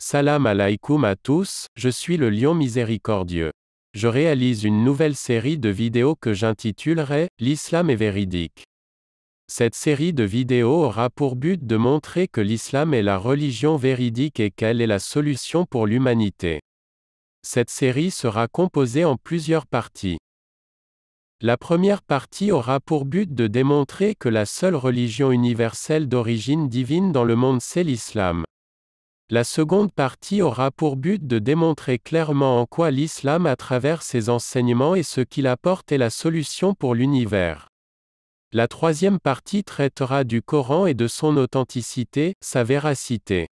Salam alaikum à tous, je suis le lion miséricordieux. Je réalise une nouvelle série de vidéos que j'intitulerai « L'islam est véridique ». Cette série de vidéos aura pour but de montrer que l'islam est la religion véridique et qu'elle est la solution pour l'humanité. Cette série sera composée en plusieurs parties. La première partie aura pour but de démontrer que la seule religion universelle d'origine divine dans le monde c'est l'islam. La seconde partie aura pour but de démontrer clairement en quoi l'islam à travers ses enseignements et ce qu'il apporte est la solution pour l'univers. La troisième partie traitera du Coran et de son authenticité, sa véracité.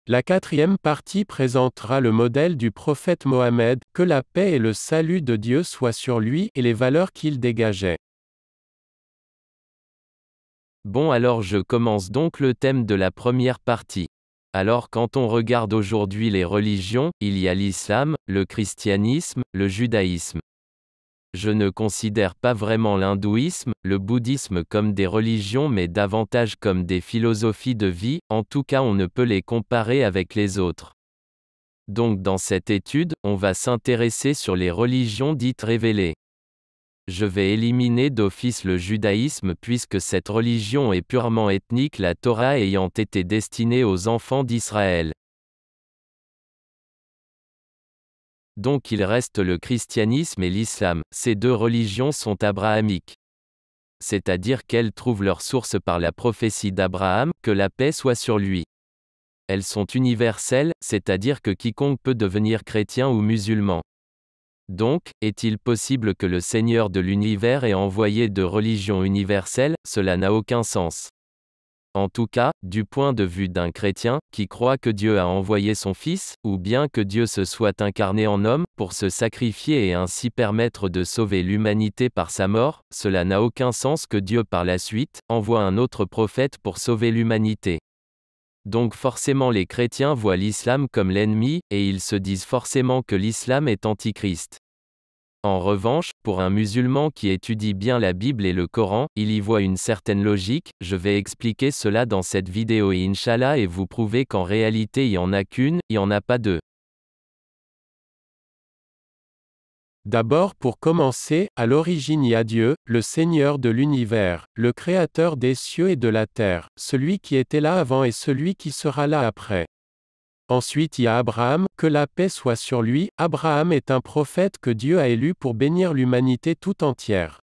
La quatrième partie présentera le modèle du prophète Mohammed, que la paix et le salut de Dieu soient sur lui, et les valeurs qu'il dégageait. Bon, alors je commence donc le thème de la première partie. Alors quand on regarde aujourd'hui les religions, il y a l'islam, le christianisme, le judaïsme. Je ne considère pas vraiment l'hindouisme, le bouddhisme comme des religions mais davantage comme des philosophies de vie, en tout cas on ne peut les comparer avec les autres. Donc dans cette étude, on va s'intéresser sur les religions dites révélées. Je vais éliminer d'office le judaïsme puisque cette religion est purement ethnique, la Torah ayant été destinée aux enfants d'Israël. Donc il reste le christianisme et l'islam, ces deux religions sont abrahamiques. C'est-à-dire qu'elles trouvent leur source par la prophétie d'Abraham, que la paix soit sur lui. Elles sont universelles, c'est-à-dire que quiconque peut devenir chrétien ou musulman. Donc, est-il possible que le Seigneur de l'univers ait envoyé deux religions universelles? Cela n'a aucun sens. En tout cas, du point de vue d'un chrétien, qui croit que Dieu a envoyé son Fils, ou bien que Dieu se soit incarné en homme, pour se sacrifier et ainsi permettre de sauver l'humanité par sa mort, cela n'a aucun sens que Dieu par la suite, envoie un autre prophète pour sauver l'humanité. Donc forcément les chrétiens voient l'islam comme l'ennemi, et ils se disent forcément que l'islam est antichrist. En revanche, pour un musulman qui étudie bien la Bible et le Coran, il y voit une certaine logique. Je vais expliquer cela dans cette vidéo et Inch'Allah et vous prouver qu'en réalité il n'y en a qu'une, il n'y en a pas deux. D'abord pour commencer, à l'origine il y a Dieu, le Seigneur de l'univers, le Créateur des cieux et de la terre, celui qui était là avant et celui qui sera là après. Ensuite il y a Abraham, que la paix soit sur lui. Abraham est un prophète que Dieu a élu pour bénir l'humanité tout entière.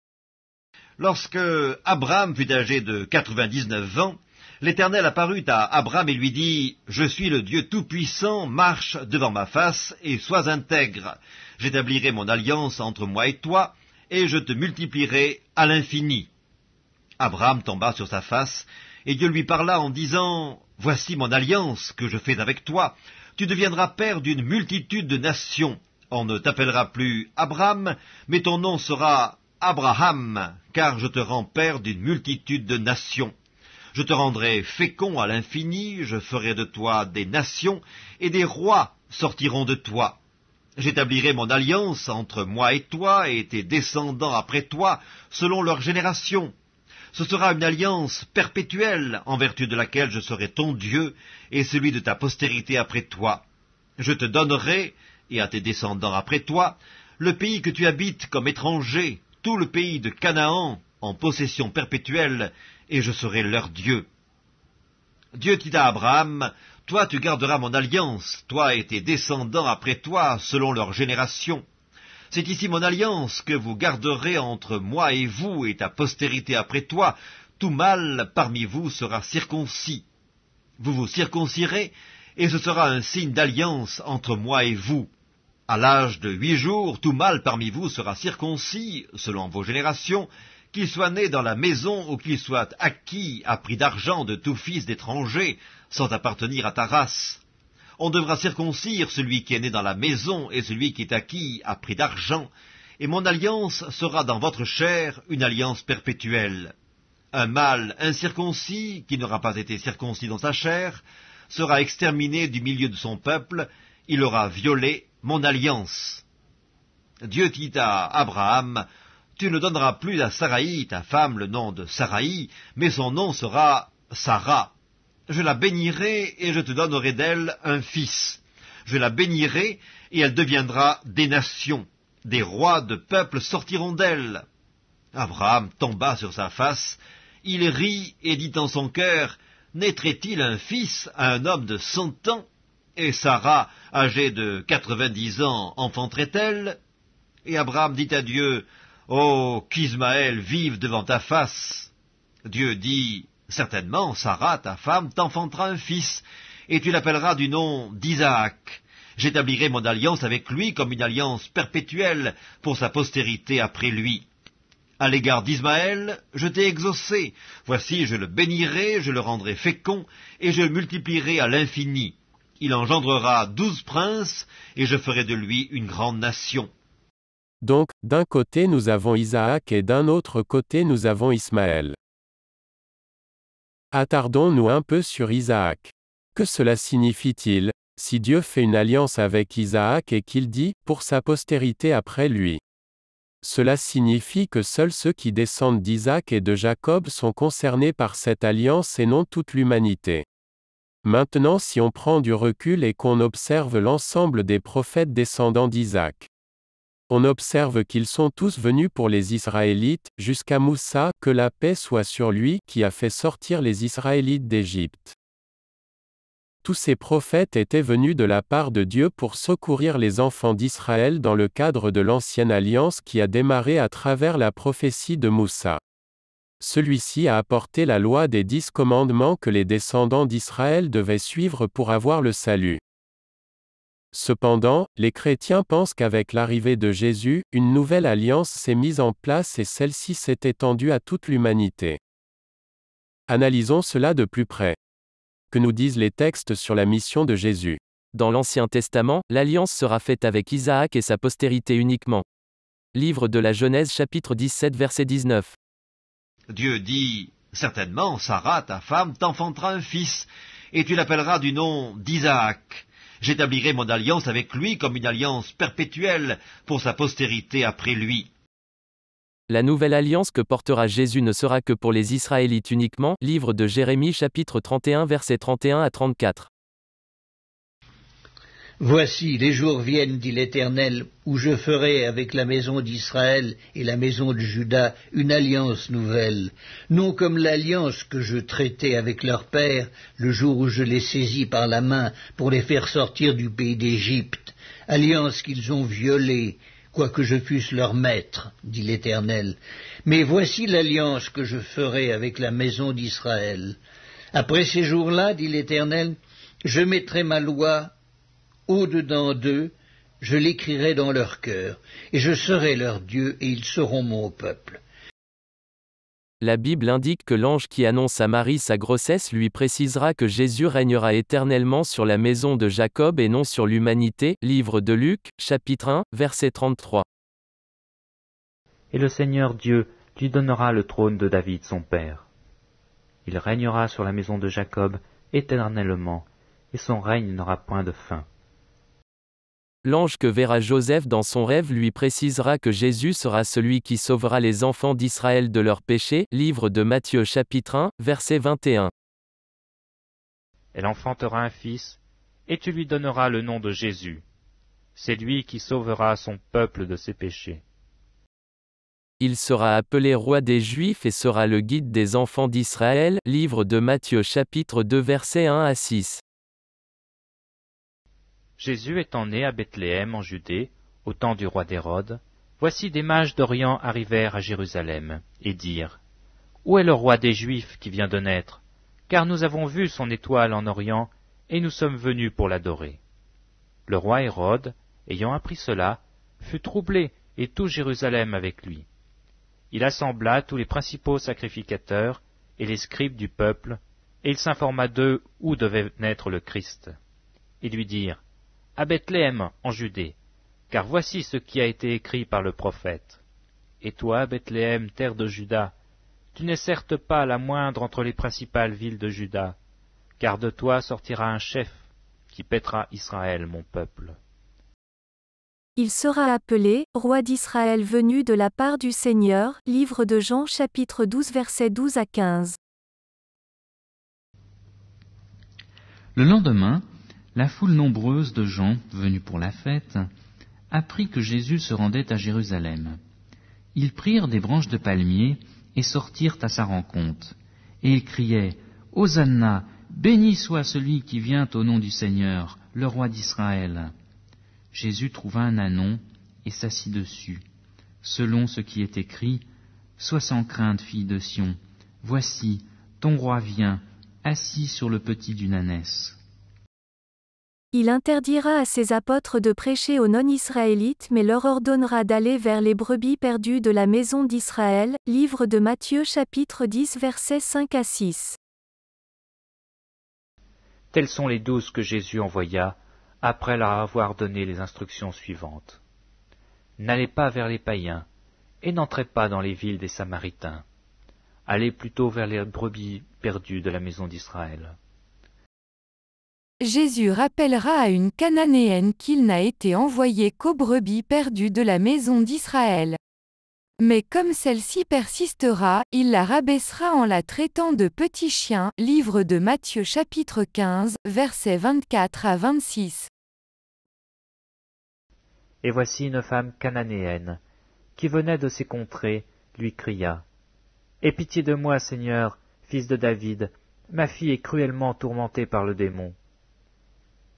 Lorsque Abraham fut âgé de 99 ans, l'Éternel apparut à Abraham et lui dit « Je suis le Dieu Tout-Puissant, marche devant ma face et sois intègre. J'établirai mon alliance entre moi et toi, et je te multiplierai à l'infini. » Abraham tomba sur sa face, et Dieu lui parla en disant « Voici mon alliance que je fais avec toi. Tu deviendras père d'une multitude de nations. On ne t'appellera plus Abraham, mais ton nom sera Abraham, car je te rends père d'une multitude de nations. Je te rendrai fécond à l'infini, je ferai de toi des nations, et des rois sortiront de toi. J'établirai mon alliance entre moi et toi, et tes descendants après toi, selon leur génération. Ce sera une alliance perpétuelle, en vertu de laquelle je serai ton Dieu, et celui de ta postérité après toi. Je te donnerai, et à tes descendants après toi, le pays que tu habites comme étranger, tout le pays de Canaan, en possession perpétuelle, et je serai leur Dieu. Dieu dit à Abraham, « Toi tu garderas mon alliance, toi et tes descendants après toi, selon leur génération. C'est ici mon alliance que vous garderez entre moi et vous et ta postérité après toi. Tout mâle parmi vous sera circoncis. Vous vous circoncirez, et ce sera un signe d'alliance entre moi et vous. À l'âge de 8 jours, tout mâle parmi vous sera circoncis, selon vos générations, qu'il soit né dans la maison ou qu'il soit acquis à prix d'argent de tout fils d'étranger, sans appartenir à ta race. On devra circoncire celui qui est né dans la maison et celui qui est acquis à prix d'argent, et mon alliance sera dans votre chair une alliance perpétuelle. Un mâle incirconcis, qui n'aura pas été circoncis dans sa chair, sera exterminé du milieu de son peuple, il aura violé mon alliance. » Dieu dit à Abraham, « Tu ne donneras plus à Saraï, ta femme, le nom de Saraï, mais son nom sera Sarah. je la bénirai et je te donnerai d'elle un fils. Je la bénirai et elle deviendra des nations. Des rois de peuples sortiront d'elle. » Abraham tomba sur sa face, il rit et dit en son cœur, « Naîtrait-il un fils à un homme de 100 ans? Et Sarah, âgée de 90 ans, enfanterait-elle? » Et Abraham dit à Dieu, « Oh, qu'Ismaël vive devant ta face !» Dieu dit, « Certainement, Sarah, ta femme, t'enfantera un fils, et tu l'appelleras du nom d'Isaac. J'établirai mon alliance avec lui comme une alliance perpétuelle pour sa postérité après lui. À l'égard d'Ismaël, je t'ai exaucé. Voici, je le bénirai, je le rendrai fécond, et je le multiplierai à l'infini. Il engendrera 12 princes, et je ferai de lui une grande nation. » Donc, d'un côté nous avons Isaac et d'un autre côté nous avons Ismaël. Attardons-nous un peu sur Isaac. Que cela signifie-t-il, si Dieu fait une alliance avec Isaac et qu'il dit, pour sa postérité après lui? Cela signifie que seuls ceux qui descendent d'Isaac et de Jacob sont concernés par cette alliance et non toute l'humanité. Maintenant, si on prend du recul et qu'on observe l'ensemble des prophètes descendants d'Isaac, on observe qu'ils sont tous venus pour les Israélites, jusqu'à Moussa, que la paix soit sur lui, qui a fait sortir les Israélites d'Égypte. Tous ces prophètes étaient venus de la part de Dieu pour secourir les enfants d'Israël dans le cadre de l'ancienne alliance qui a démarré à travers la prophétie de Moussa. Celui-ci a apporté la loi des 10 commandements que les descendants d'Israël devaient suivre pour avoir le salut. Cependant, les chrétiens pensent qu'avec l'arrivée de Jésus, une nouvelle alliance s'est mise en place et celle-ci s'est étendue à toute l'humanité. Analysons cela de plus près. Que nous disent les textes sur la mission de Jésus? Dans l'Ancien Testament, l'alliance sera faite avec Isaac et sa postérité uniquement. Livre de la Genèse chapitre 17 verset 19. Dieu dit, « Certainement, Sarah, ta femme, t'enfantera un fils, et tu l'appelleras du nom d'Isaac. J'établirai mon alliance avec lui comme une alliance perpétuelle pour sa postérité après lui. » La nouvelle alliance que portera Jésus ne sera que pour les Israélites uniquement. Livre de Jérémie chapitre 31 versets 31 à 34. Voici, les jours viennent, dit l'Éternel, où je ferai avec la maison d'Israël et la maison de Juda une alliance nouvelle, non comme l'alliance que je traitais avec leur père le jour où je les saisis par la main pour les faire sortir du pays d'Égypte, alliance qu'ils ont violée, quoique je fusse leur maître, dit l'Éternel. Mais voici l'alliance que je ferai avec la maison d'Israël. Après ces jours-là, dit l'Éternel, je mettrai ma loi au-dedans d'eux, je l'écrirai dans leur cœur, et je serai leur Dieu, et ils seront mon peuple. La Bible indique que l'ange qui annonce à Marie sa grossesse lui précisera que Jésus régnera éternellement sur la maison de Jacob et non sur l'humanité. Livre de Luc, chapitre 1, verset 33. Et le Seigneur Dieu lui donnera le trône de David son père. Il régnera sur la maison de Jacob éternellement, et son règne n'aura point de fin. L'ange que verra Joseph dans son rêve lui précisera que Jésus sera celui qui sauvera les enfants d'Israël de leurs péchés. Livre de Matthieu chapitre 1, verset 21. Elle enfantera un fils, et tu lui donneras le nom de Jésus. C'est lui qui sauvera son peuple de ses péchés. Il sera appelé roi des Juifs et sera le guide des enfants d'Israël. Livre de Matthieu chapitre 2 versets 1 à 6. Jésus étant né à Bethléem en Judée, au temps du roi d'Hérode, voici des mages d'Orient arrivèrent à Jérusalem, et dirent, « Où est le roi des Juifs qui vient de naître? Car nous avons vu son étoile en Orient, et nous sommes venus pour l'adorer. » Le roi Hérode, ayant appris cela, fut troublé, et tout Jérusalem avec lui. Il assembla tous les principaux sacrificateurs et les scribes du peuple, et il s'informa d'eux où devait naître le Christ. Ils lui dirent, à Bethléem, en Judée, car voici ce qui a été écrit par le prophète. Et toi, Bethléem, terre de Juda, tu n'es certes pas la moindre entre les principales villes de Juda, car de toi sortira un chef qui paîtra Israël, mon peuple. Il sera appelé roi d'Israël venu de la part du Seigneur. Livre de Jean chapitre 12 versets 12 à 15. Le lendemain, la foule nombreuse de gens, venus pour la fête, apprit que Jésus se rendait à Jérusalem. Ils prirent des branches de palmier et sortirent à sa rencontre. Et ils criaient « Hosanna, béni soit celui qui vient au nom du Seigneur, le roi d'Israël !» Jésus trouva un ânon et s'assit dessus. Selon ce qui est écrit, « Sois sans crainte, fille de Sion, voici, ton roi vient, assis sur le petit d'une ânesse. » Il interdira à ses apôtres de prêcher aux non-israélites mais leur ordonnera d'aller vers les brebis perdues de la maison d'Israël. Livre de Matthieu chapitre 10 versets 5 à 6. Tels sont les 12 que Jésus envoya, après leur avoir donné les instructions suivantes. N'allez pas vers les païens, et n'entrez pas dans les villes des Samaritains. Allez plutôt vers les brebis perdues de la maison d'Israël. Jésus rappellera à une Cananéenne qu'il n'a été envoyé qu'aux brebis perdues de la maison d'Israël. Mais comme celle-ci persistera, il la rabaissera en la traitant de petit chien. Livre de Matthieu chapitre 15, versets 24 à 26. Et voici une femme cananéenne, qui venait de ces contrées, lui cria « Aie pitié de moi, Seigneur, fils de David, ma fille est cruellement tourmentée par le démon. »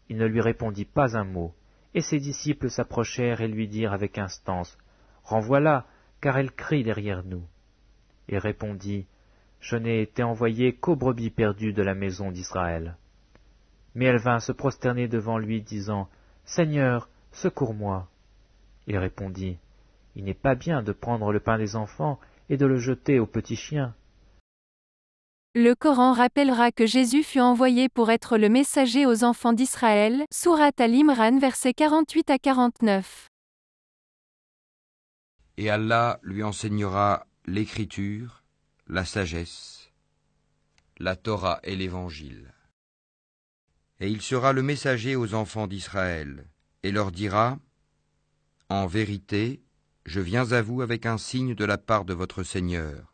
Il ne lui répondit pas un mot, et ses disciples s'approchèrent et lui dirent avec instance « Renvoie-la, car elle crie derrière nous. » Il répondit « Je n'ai été envoyé qu'aux brebis perdues de la maison d'Israël. » Mais elle vint se prosterner devant lui, disant « Seigneur, secours-moi. » Il répondit « Il n'est pas bien de prendre le pain des enfants et de le jeter aux petits chiens. » Le Coran rappellera que Jésus fut envoyé pour être le messager aux enfants d'Israël. Sourate Al-Imran versets 48 à 49. Et Allah lui enseignera l'écriture, la sagesse, la Torah et l'Évangile. Et il sera le messager aux enfants d'Israël, et leur dira : En vérité, je viens à vous avec un signe de la part de votre Seigneur.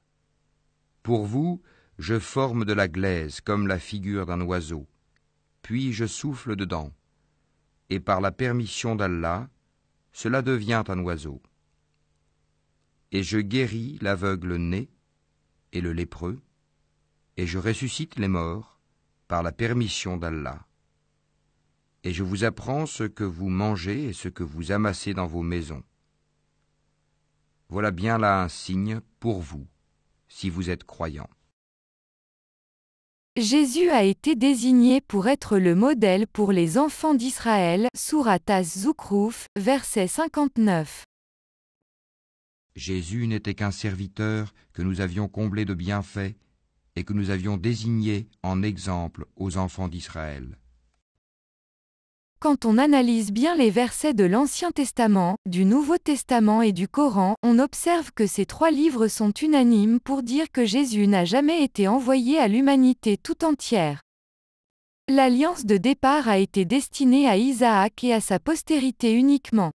Pour vous, je forme de la glaise comme la figure d'un oiseau, puis je souffle dedans, et par la permission d'Allah, cela devient un oiseau. Et je guéris l'aveugle-né et le lépreux, et je ressuscite les morts par la permission d'Allah. Et je vous apprends ce que vous mangez et ce que vous amassez dans vos maisons. Voilà bien là un signe pour vous, si vous êtes croyants. Jésus a été désigné pour être le modèle pour les enfants d'Israël. Sourate Az-Zukhruf, verset 59. Jésus n'était qu'un serviteur que nous avions comblé de bienfaits et que nous avions désigné en exemple aux enfants d'Israël. Quand on analyse bien les versets de l'Ancien Testament, du Nouveau Testament et du Coran, on observe que ces trois livres sont unanimes pour dire que Jésus n'a jamais été envoyé à l'humanité tout entière. L'alliance de départ a été destinée à Isaac et à sa postérité uniquement.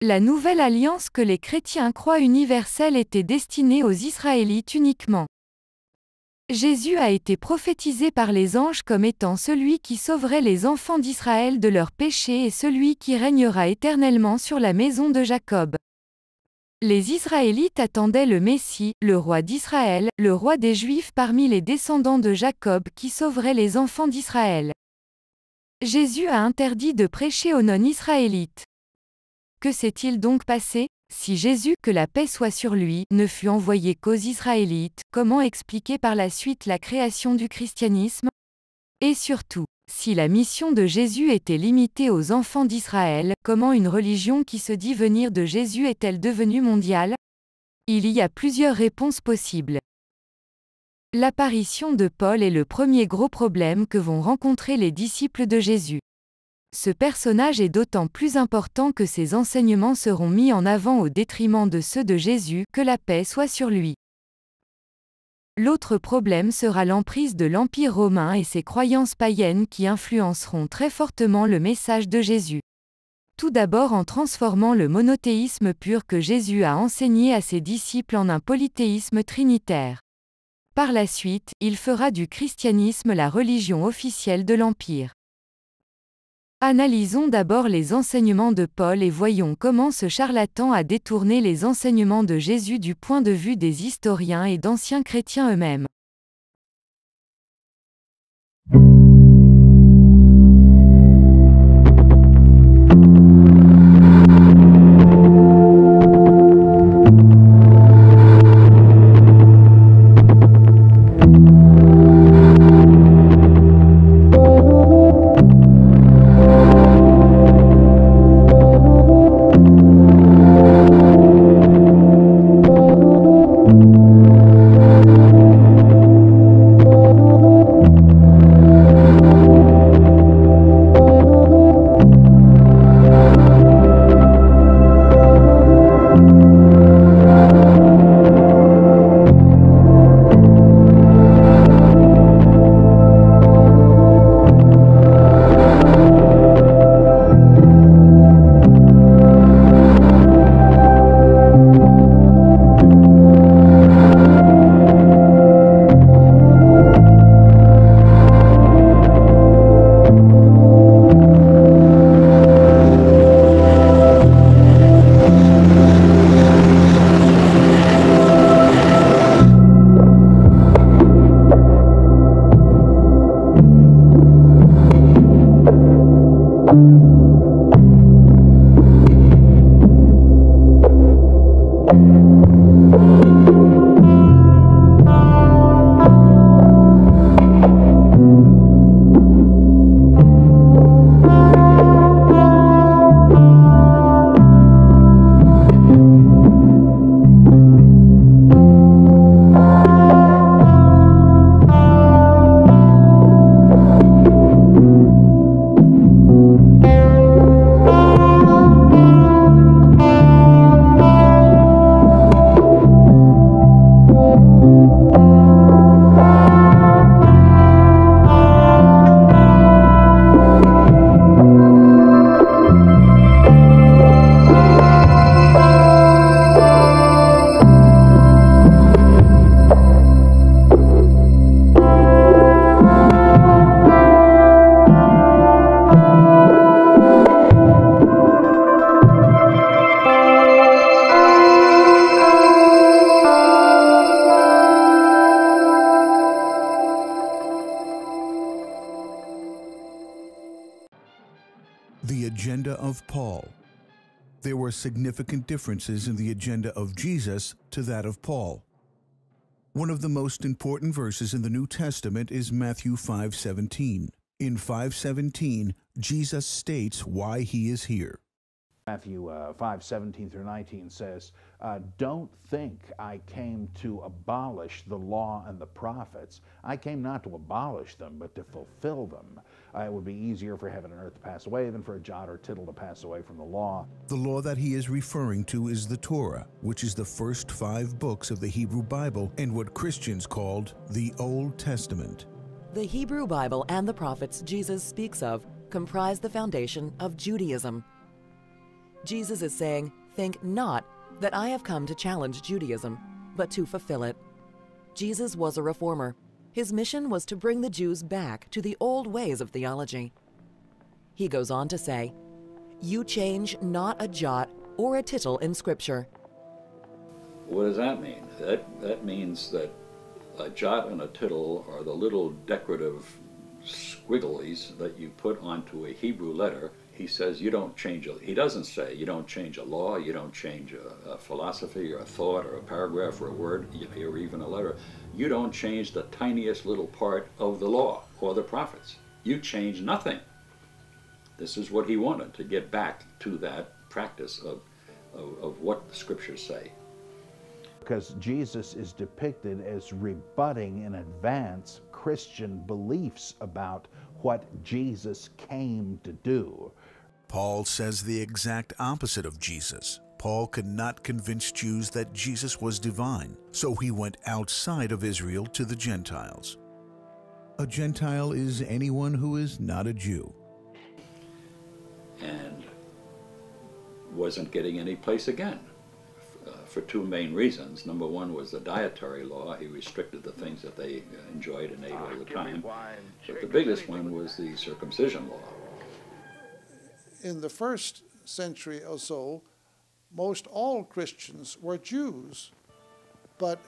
La nouvelle alliance que les chrétiens croient universelle était destinée aux Israélites uniquement. Jésus a été prophétisé par les anges comme étant celui qui sauverait les enfants d'Israël de leurs péchés et celui qui régnera éternellement sur la maison de Jacob. Les Israélites attendaient le Messie, le roi d'Israël, le roi des Juifs parmi les descendants de Jacob qui sauverait les enfants d'Israël. Jésus a interdit de prêcher aux non-israélites. Que s'est-il donc passé ? Si Jésus, que la paix soit sur lui, ne fut envoyé qu'aux Israélites, comment expliquer par la suite la création du christianisme ? Et surtout, si la mission de Jésus était limitée aux enfants d'Israël, comment une religion qui se dit venir de Jésus est-elle devenue mondiale ? Il y a plusieurs réponses possibles. L'apparition de Paul est le premier gros problème que vont rencontrer les disciples de Jésus. Ce personnage est d'autant plus important que ses enseignements seront mis en avant au détriment de ceux de Jésus, que la paix soit sur lui. L'autre problème sera l'emprise de l'Empire romain et ses croyances païennes qui influenceront très fortement le message de Jésus. Tout d'abord en transformant le monothéisme pur que Jésus a enseigné à ses disciples en un polythéisme trinitaire. Par la suite, il fera du christianisme la religion officielle de l'Empire. Analysons d'abord les enseignements de Paul et voyons comment ce charlatan a détourné les enseignements de Jésus du point de vue des historiens et d'anciens chrétiens eux-mêmes. The agenda of Paul. There were significant differences in the agenda of Jesus to that of Paul. One of the most important verses in the New Testament is Matthew 5:17. In 5:17, Jesus states why he is here. Matthew 5:17 through 19 says, "Don't think I came to abolish the law and the prophets. I came not to abolish them, but to fulfill them. It would be easier for heaven and earth to pass away than for a jot or tittle to pass away from the law." The law that he is referring to is the Torah, which is the first 5 books of the Hebrew Bible and what Christians called the Old Testament. The Hebrew Bible and the prophets Jesus speaks of comprise the foundation of Judaism. Jesus is saying, "Think not that I have come to challenge Judaism, but to fulfill it." Jesus was a reformer. His mission was to bring the Jews back to the old ways of theology. He goes on to say, "You change not a jot or a tittle in Scripture." What does that mean? That means that a jot and a tittle are the little decorative squigglies that you put onto a Hebrew letter. He says you don't change he doesn't say you don't change a law, you don't change a philosophy or a thought or a paragraph or a word or even a letter. You don't change the tiniest little part of the law or the prophets. You change nothing. This is what he wanted, to get back to that practice of what the scriptures say. Because Jesus is depicted as rebutting in advance Christian beliefs about what Jesus came to do. Paul says the exact opposite of Jesus. Paul could not convince Jews that Jesus was divine, so he went outside of Israel to the Gentiles. A Gentile is anyone who is not a Jew. And wasn't getting any place again. for two main reasons. Number one was the dietary law. He restricted the things that they enjoyed and ate all the time. But the biggest one was the circumcision law. In the first century or so, most all Christians were Jews. But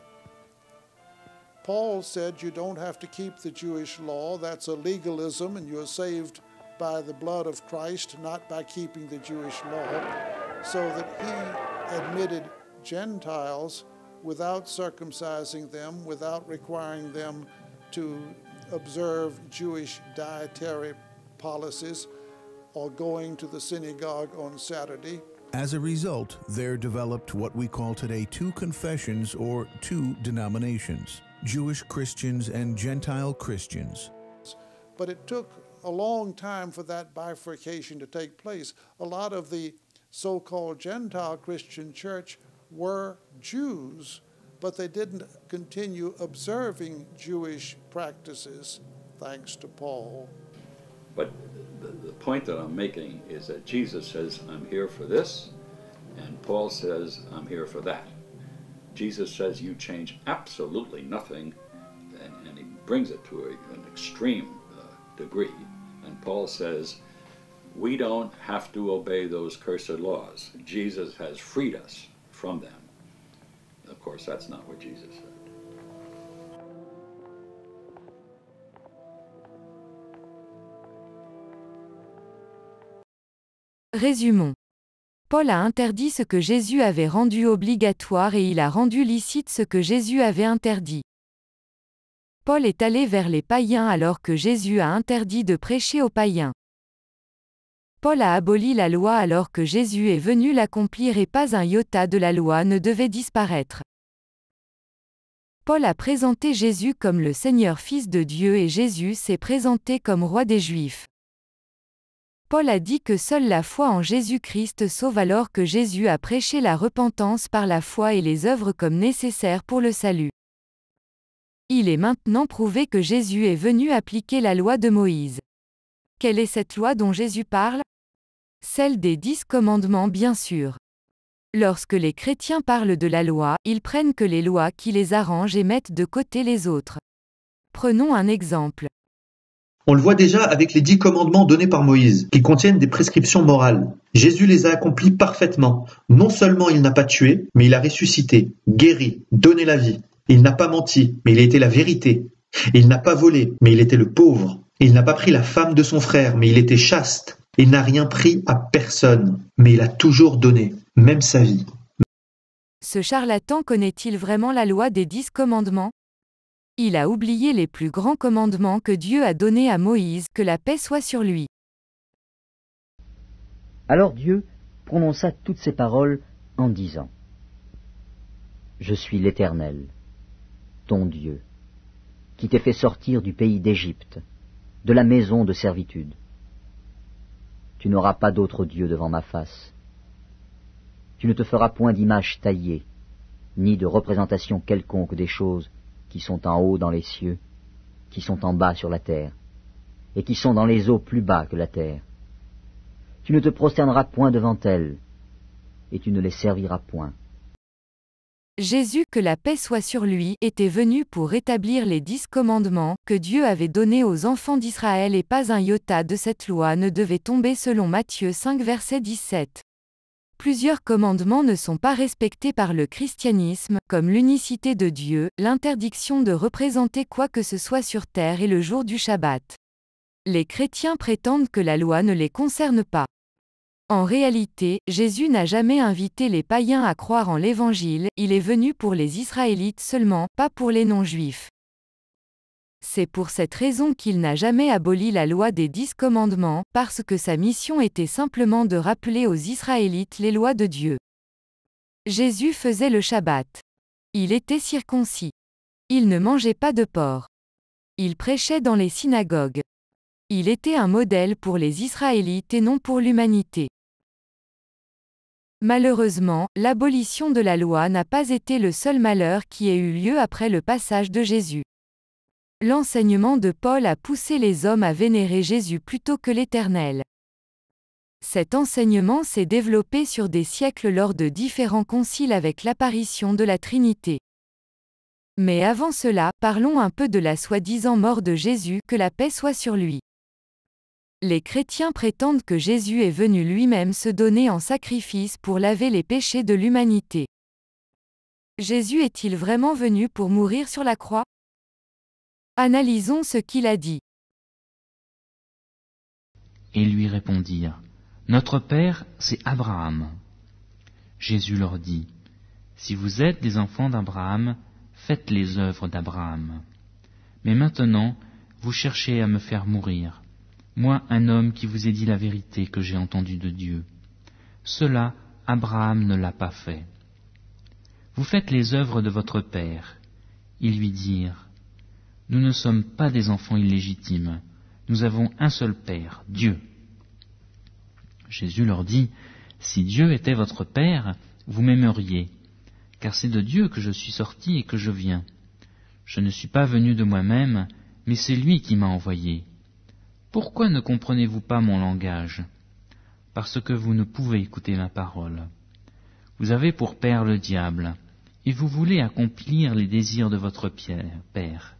Paul said you don't have to keep the Jewish law. That's a legalism, and you're saved by the blood of Christ, not by keeping the Jewish law. So that he admitted Gentiles without circumcising them, without requiring them to observe Jewish dietary policies or going to the synagogue on Saturday. As a result, there developed what we call today two confessions or two denominations, Jewish Christians and Gentile Christians. But it took a long time for that bifurcation to take place. A lot of the so-called Gentile Christian church were Jews, but they didn't continue observing Jewish practices, thanks to Paul. But the point that I'm making is that Jesus says, I'm here for this, and Paul says, I'm here for that. Jesus says, you change absolutely nothing, and he brings it to an extreme degree. And Paul says, we don't have to obey those cursed laws. Jesus has freed us from them. Of course, that's not what Jesus said. Résumons. Paul a interdit ce que Jésus avait rendu obligatoire et il a rendu licite ce que Jésus avait interdit. Paul est allé vers les païens alors que Jésus a interdit de prêcher aux païens. Paul a aboli la loi alors que Jésus est venu l'accomplir et pas un iota de la loi ne devait disparaître. Paul a présenté Jésus comme le Seigneur Fils de Dieu et Jésus s'est présenté comme roi des Juifs. Paul a dit que seule la foi en Jésus-Christ sauve alors que Jésus a prêché la repentance par la foi et les œuvres comme nécessaires pour le salut. Il est maintenant prouvé que Jésus est venu appliquer la loi de Moïse. Quelle est cette loi dont Jésus parle? Celle des 10 commandements bien sûr. Lorsque les chrétiens parlent de la loi, ils prennent que les lois qui les arrangent et mettent de côté les autres. Prenons un exemple. On le voit déjà avec les 10 commandements donnés par Moïse, qui contiennent des prescriptions morales. Jésus les a accomplis parfaitement. Non seulement il n'a pas tué, mais il a ressuscité, guéri, donné la vie. Il n'a pas menti, mais il a été la vérité. Il n'a pas volé, mais il était le pauvre. Il n'a pas pris la femme de son frère, mais il était chaste. Il n'a rien pris à personne, mais il a toujours donné, même sa vie. Ce charlatan connaît-il vraiment la loi des 10 commandements? Il a oublié les plus grands commandements que Dieu a donnés à Moïse, que la paix soit sur lui. Alors Dieu prononça toutes ces paroles en disant : Je suis l'Éternel, ton Dieu, qui t'ai fait sortir du pays d'Égypte, de la maison de servitude. Tu n'auras pas d'autre Dieu devant ma face. Tu ne te feras point d'image taillée, ni de représentation quelconque des choses qui sont en haut dans les cieux, qui sont en bas sur la terre, et qui sont dans les eaux plus bas que la terre. Tu ne te prosterneras point devant elles, et tu ne les serviras point. Jésus, que la paix soit sur lui, était venu pour rétablir les 10 commandements que Dieu avait donnés aux enfants d'Israël et pas un iota de cette loi ne devait tomber selon Matthieu 5 verset 17. Plusieurs commandements ne sont pas respectés par le christianisme, comme l'unicité de Dieu, l'interdiction de représenter quoi que ce soit sur terre et le jour du Shabbat. Les chrétiens prétendent que la loi ne les concerne pas. En réalité, Jésus n'a jamais invité les païens à croire en l'Évangile, il est venu pour les Israélites seulement, pas pour les non-juifs. C'est pour cette raison qu'il n'a jamais aboli la loi des 10 commandements, parce que sa mission était simplement de rappeler aux Israélites les lois de Dieu. Jésus faisait le Shabbat. Il était circoncis. Il ne mangeait pas de porc. Il prêchait dans les synagogues. Il était un modèle pour les Israélites et non pour l'humanité. Malheureusement, l'abolition de la loi n'a pas été le seul malheur qui ait eu lieu après le passage de Jésus. L'enseignement de Paul a poussé les hommes à vénérer Jésus plutôt que l'Éternel. Cet enseignement s'est développé sur des siècles lors de différents conciles avec l'apparition de la Trinité. Mais avant cela, parlons un peu de la soi-disant mort de Jésus, que la paix soit sur lui. Les chrétiens prétendent que Jésus est venu lui-même se donner en sacrifice pour laver les péchés de l'humanité. Jésus est-il vraiment venu pour mourir sur la croix? Analysons ce qu'il a dit. Et ils lui répondirent, « Notre Père, c'est Abraham. » Jésus leur dit, « Si vous êtes des enfants d'Abraham, faites les œuvres d'Abraham. Mais maintenant, vous cherchez à me faire mourir, moi un homme qui vous ai dit la vérité que j'ai entendue de Dieu. Cela, Abraham ne l'a pas fait. Vous faites les œuvres de votre Père. » Ils lui dirent, « Nous ne sommes pas des enfants illégitimes, nous avons un seul Père, Dieu. » Jésus leur dit, « Si Dieu était votre Père, vous m'aimeriez, car c'est de Dieu que je suis sorti et que je viens. Je ne suis pas venu de moi-même, mais c'est lui qui m'a envoyé. Pourquoi ne comprenez-vous pas mon langage? Parce que vous ne pouvez écouter ma parole. Vous avez pour père le diable, et vous voulez accomplir les désirs de votre père.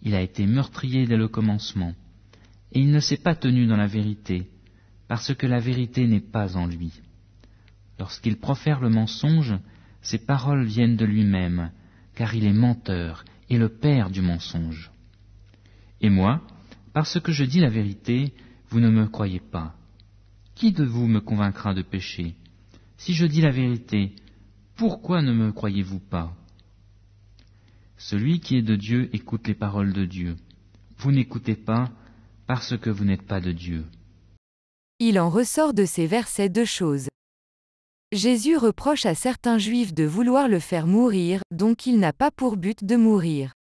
Il a été meurtrier dès le commencement, et il ne s'est pas tenu dans la vérité, parce que la vérité n'est pas en lui. Lorsqu'il profère le mensonge, ses paroles viennent de lui-même, car il est menteur et le père du mensonge. Et moi, parce que je dis la vérité, vous ne me croyez pas. Qui de vous me convaincra de péché? Si je dis la vérité, pourquoi ne me croyez-vous pas? Celui qui est de Dieu écoute les paroles de Dieu. Vous n'écoutez pas parce que vous n'êtes pas de Dieu. Il en ressort de ces versets deux choses. Jésus reproche à certains Juifs de vouloir le faire mourir, donc il n'a pas pour but de mourir.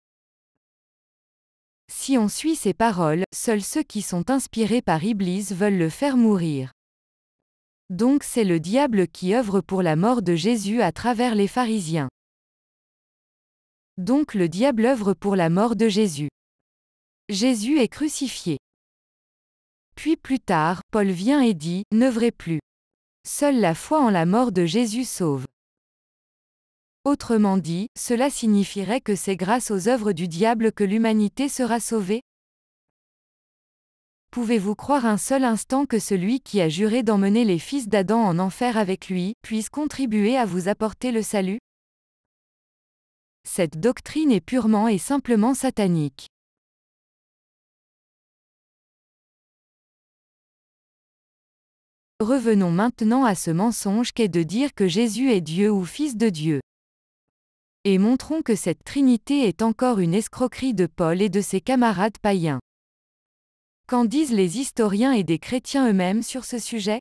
Si on suit ces paroles, seuls ceux qui sont inspirés par Iblis veulent le faire mourir. Donc c'est le diable qui œuvre pour la mort de Jésus à travers les pharisiens. Donc le diable œuvre pour la mort de Jésus. Jésus est crucifié. Puis plus tard, Paul vient et dit, « N'œuvrez plus. Seule la foi en la mort de Jésus sauve. » Autrement dit, cela signifierait que c'est grâce aux œuvres du diable que l'humanité sera sauvée? Pouvez-vous croire un seul instant que celui qui a juré d'emmener les fils d'Adam en enfer avec lui, puisse contribuer à vous apporter le salut? Cette doctrine est purement et simplement satanique. Revenons maintenant à ce mensonge qu'est de dire que Jésus est Dieu ou Fils de Dieu. Et montrons que cette Trinité est encore une escroquerie de Paul et de ses camarades païens. Qu'en disent les historiens et des chrétiens eux-mêmes sur ce sujet?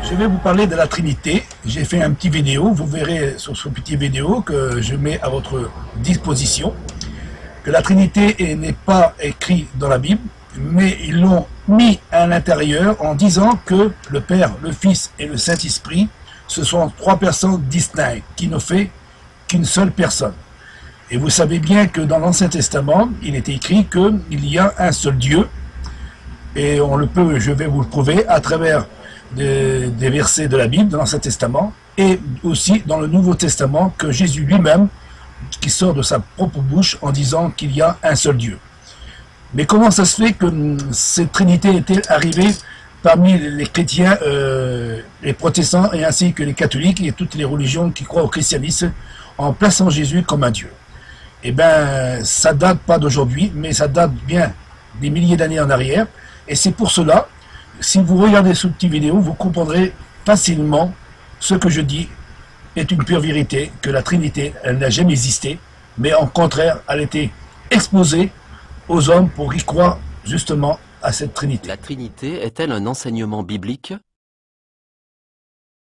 Je vais vous parler de la Trinité. J'ai fait un petit vidéo, vous verrez sur ce petit vidéo que je mets à votre disposition, que la Trinité n'est pas écrite dans la Bible, mais ils l'ont mis à l'intérieur en disant que le Père, le Fils et le Saint-Esprit, ce sont trois personnes distinctes, qui ne fait qu'une seule personne. Et vous savez bien que dans l'Ancien Testament, il est écrit qu'il y a un seul Dieu, et on le peut, je vais vous le prouver, à travers des versets de la Bible, de l'Ancien Testament, et aussi dans le Nouveau Testament, que Jésus lui-même, qui sort de sa propre bouche en disant qu'il y a un seul Dieu. Mais comment ça se fait que cette Trinité est-elle arrivée parmi les chrétiens, les protestants, et ainsi que les catholiques, et toutes les religions qui croient au christianisme, en plaçant Jésus comme un Dieu? Eh bien, ça date pas d'aujourd'hui, mais ça date bien des milliers d'années en arrière, et c'est pour cela, si vous regardez ce petit vidéo, vous comprendrez facilement ce que je dis est une pure vérité, que la Trinité, elle n'a jamais existé, mais en contraire, elle a été exposée aux hommes pour y croire justement à cette Trinité. La Trinité est-elle un enseignement biblique?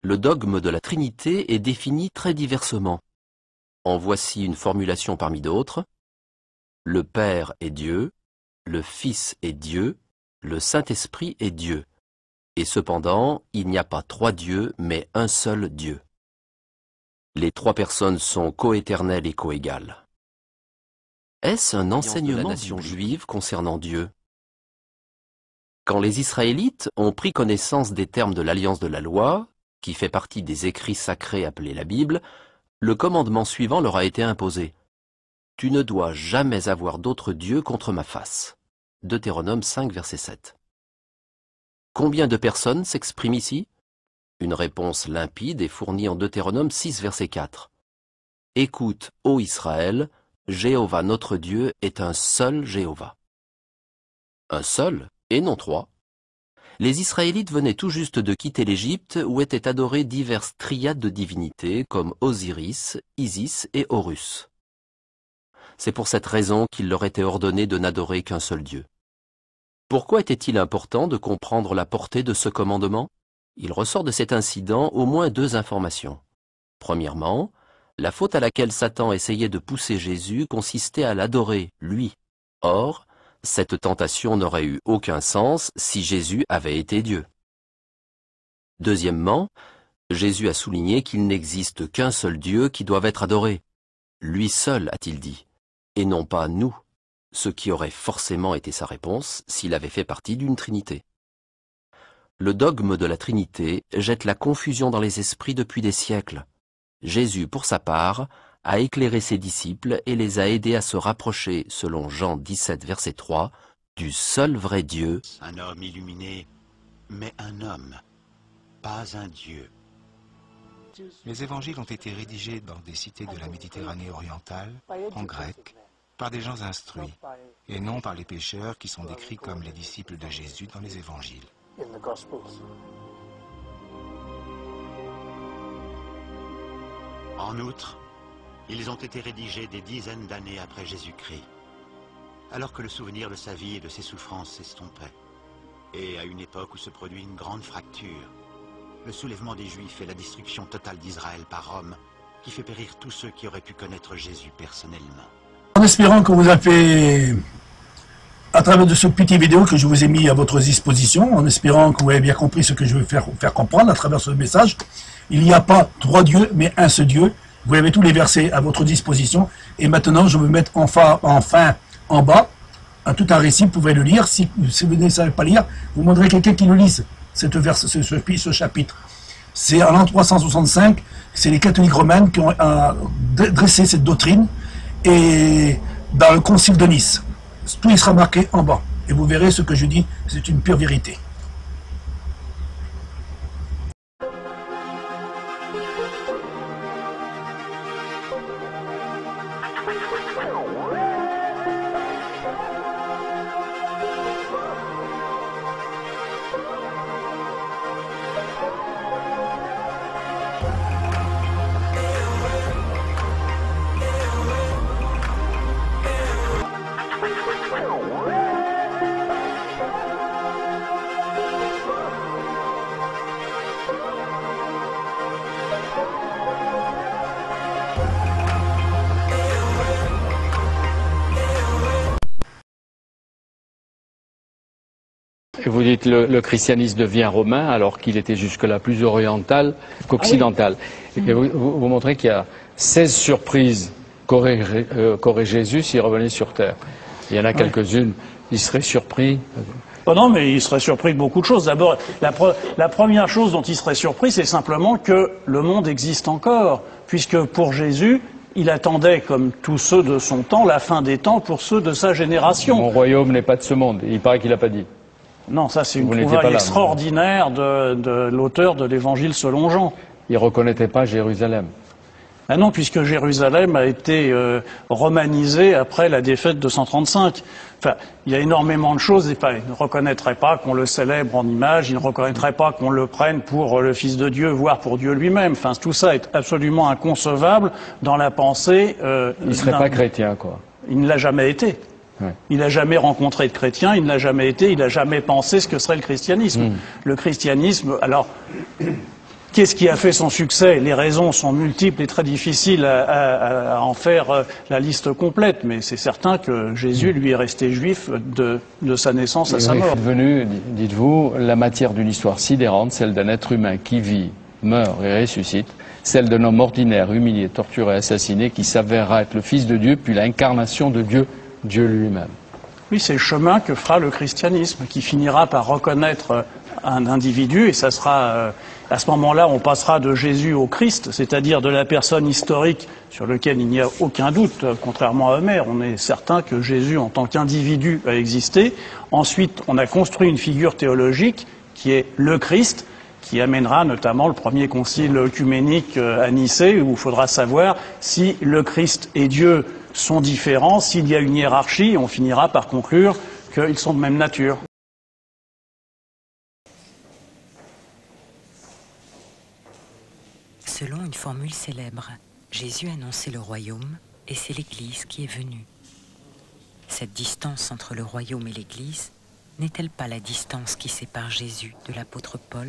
Le dogme de la Trinité est défini très diversement. en voici une formulation parmi d'autres. Le Père est Dieu, le Fils est Dieu, le Saint-Esprit est Dieu. Et cependant, il n'y a pas trois dieux, mais un seul Dieu. Les trois personnes sont coéternelles et coégales. Est-ce un enseignement de la nation juive concernant Dieu? Quand les Israélites ont pris connaissance des termes de l'Alliance de la loi, qui fait partie des écrits sacrés appelés la Bible, le commandement suivant leur a été imposé. « Tu ne dois jamais avoir d'autre Dieu contre ma face. » Deutéronome 5, verset 7. Combien de personnes s'expriment ici? Une réponse limpide est fournie en Deutéronome 6, verset 4. « Écoute, ô Israël, Jéhovah notre Dieu est un seul Jéhovah. » Un seul, et non trois. Les Israélites venaient tout juste de quitter l'Égypte où étaient adorées diverses triades de divinités comme Osiris, Isis et Horus. C'est pour cette raison qu'il leur était ordonné de n'adorer qu'un seul Dieu. Pourquoi était-il important de comprendre la portée de ce commandement? Il ressort de cet incident au moins deux informations. Premièrement, la faute à laquelle Satan essayait de pousser Jésus consistait à l'adorer, lui. Or, cette tentation n'aurait eu aucun sens si Jésus avait été Dieu. Deuxièmement, Jésus a souligné qu'il n'existe qu'un seul Dieu qui doit être adoré. Lui seul, a-t-il dit, et non pas nous, ce qui aurait forcément été sa réponse s'il avait fait partie d'une Trinité. Le dogme de la Trinité jette la confusion dans les esprits depuis des siècles. Jésus, pour sa part, a éclairé ses disciples et les a aidés à se rapprocher, selon Jean 17, verset 3, du seul vrai Dieu. Un homme illuminé, mais un homme, pas un Dieu. Les évangiles ont été rédigés dans des cités de la Méditerranée orientale, en grec, par des gens instruits, et non par les pécheurs qui sont décrits comme les disciples de Jésus dans les évangiles. En outre, ils ont été rédigés des dizaines d'années après Jésus-Christ, alors que le souvenir de sa vie et de ses souffrances s'estompait, et à une époque où se produit une grande fracture, le soulèvement des Juifs et la destruction totale d'Israël par Rome, qui fait périr tous ceux qui auraient pu connaître Jésus personnellement. En espérant que vous avez, à travers de ce petit vidéo que je vous ai mis à votre disposition, en espérant que vous avez bien compris ce que je veux faire comprendre à travers ce message, il n'y a pas trois dieux, mais un seul Dieu. Vous avez tous les versets à votre disposition. Et maintenant, je vais mettre enfin en bas tout un récit. Vous pouvez le lire. Si vous ne savez pas lire, vous demanderez quelqu'un qui le lise, ce chapitre. C'est en l'an 365. C'est les catholiques romains qui ont dressé cette doctrine. Et dans le concile de Nice, tout y sera marqué en bas. Et vous verrez ce que je dis, c'est une pure vérité. Et vous dites le christianisme devient romain alors qu'il était jusque-là plus oriental qu'occidental. Ah oui. Et vous montrez qu'il y a 16 surprises qu'aurait Jésus s'il revenait sur Terre. Il y en a quelques-unes, il serait surpris. Oh non, mais il serait surpris de beaucoup de choses. D'abord, la première chose dont il serait surpris, c'est simplement que le monde existe encore, puisque pour Jésus, il attendait, comme tous ceux de son temps, la fin des temps pour ceux de sa génération. Mon royaume n'est pas de ce monde. Il paraît qu'il n'a pas dit. Non, ça c'est une trouvaille extraordinaire de l'auteur de l'Évangile selon Jean. Il ne reconnaissait pas Jérusalem. Ah non, puisque Jérusalem a été romanisée après la défaite de 135. Enfin, il y a énormément de choses. Il ne reconnaîtrait pas qu'on le célèbre en image, il ne reconnaîtrait pas qu'on le prenne pour le Fils de Dieu, voire pour Dieu lui-même. Enfin, tout ça est absolument inconcevable dans la pensée. Il ne serait pas chrétien, quoi. Il ne l'a jamais été. Ouais. Il n'a jamais rencontré de chrétien, il n'a jamais été, il n'a jamais pensé ce que serait le christianisme. Le christianisme, alors, Qu'est-ce qui a fait son succès? Les raisons sont multiples et très difficiles à en faire la liste complète, mais c'est certain que Jésus, lui, est resté juif de sa naissance à sa mort. Il est devenu, dites-vous, la matière d'une histoire sidérante, celle d'un être humain qui vit, meurt et ressuscite, celle d'un homme ordinaire, humilié, torturé, assassiné, qui s'avérera être le Fils de Dieu, puis l'incarnation de Dieu, Dieu lui-même. Oui, c'est le chemin que fera le christianisme, qui finira par reconnaître un individu, et ça sera, à ce moment-là, on passera de Jésus au Christ, c'est-à-dire de la personne historique sur laquelle il n'y a aucun doute, contrairement à Homère. On est certain que Jésus, en tant qu'individu, a existé. Ensuite, on a construit une figure théologique qui est le Christ, qui amènera notamment le premier concile œcuménique à Nicée, où il faudra savoir si le Christ et Dieu sont différents, s'il y a une hiérarchie, on finira par conclure qu'ils sont de même nature. Selon une formule célèbre, Jésus annonçait le royaume et c'est l'Église qui est venue. Cette distance entre le royaume et l'Église n'est-elle pas la distance qui sépare Jésus de l'apôtre Paul,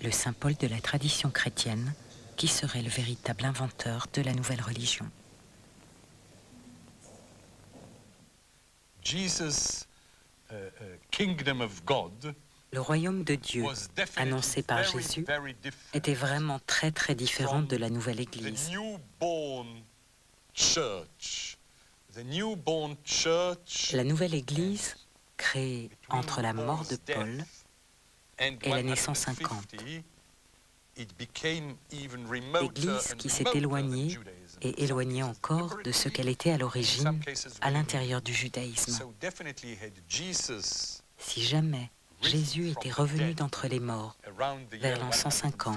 le saint Paul de la tradition chrétienne, qui serait le véritable inventeur de la nouvelle religion? Le royaume de Dieu, annoncé par Jésus, était vraiment très très différent de la nouvelle Église. La nouvelle Église, créée entre la mort de Paul et l'année 150. L'Église qui s'est éloignée et éloignée encore de ce qu'elle était à l'origine à l'intérieur du judaïsme. Si jamais Jésus était revenu d'entre les morts vers l'an 150,